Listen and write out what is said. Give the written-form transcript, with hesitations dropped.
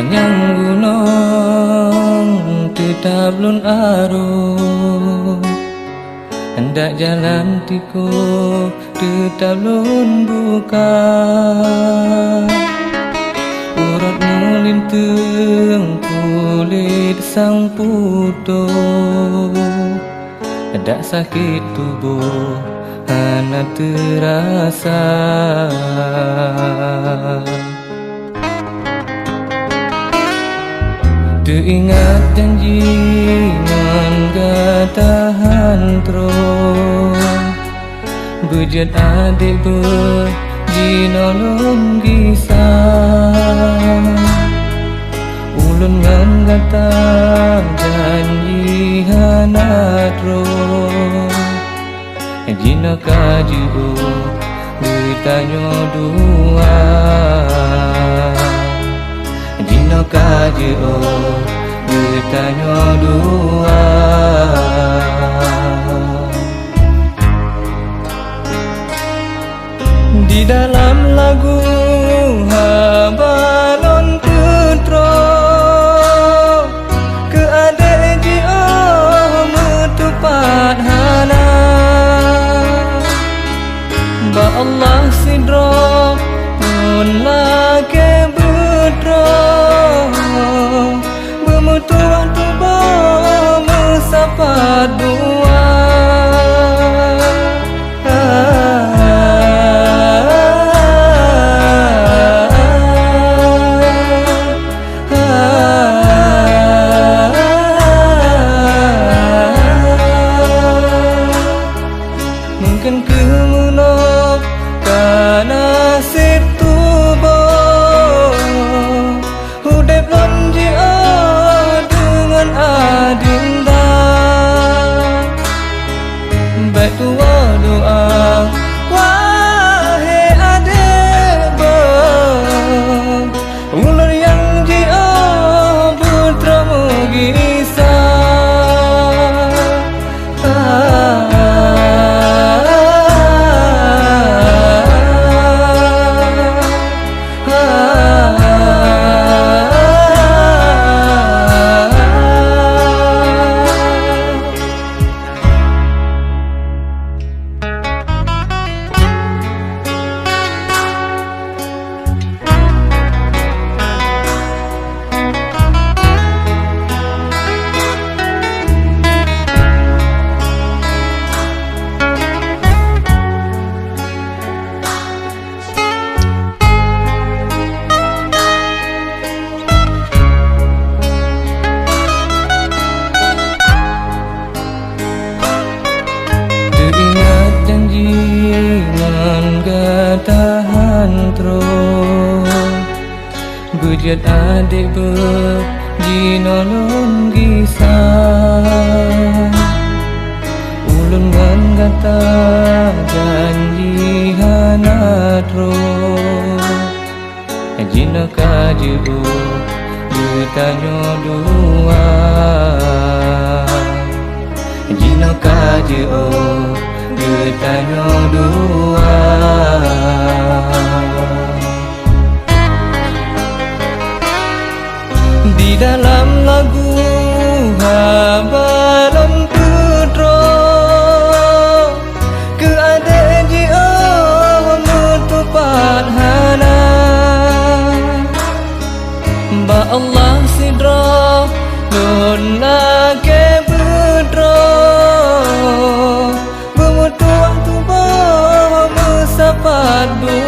Panjang gunung tetap lun arum, hendak jalan tiku tetap lun buka. Urat melintang kulit sang putu, hendak sakit tubuh hana terasa. Teringat janji nan gatahan terus, bejat adik berjinolong kisah. Ulun ngan gata janji hana terus, jina kajiu bertanya dua. Jina kajiu bertanya dua. Di dalam lagu Habalon Putra, ke adek jio metupat hana. Ba Allah sidro mun lake budro, bemutuan tuba mesapat dua. Mungkin kemunok karena situ boh hudep lonjia dengan adinda. Baik tua doa wahai adik boh, ulur yang jia putra mugisa. Tahan terus, bejat adik berjinolong kisah. Ulun ngan kata janji hana terus, jina kajiu bertanya dua. Jina kajiu bertanya dua. Di dalam lagu Habalon Putra, ke adek jio metupat hana. Ba Allah sidro lun lake budro, bemutuan tuba mesapat dua.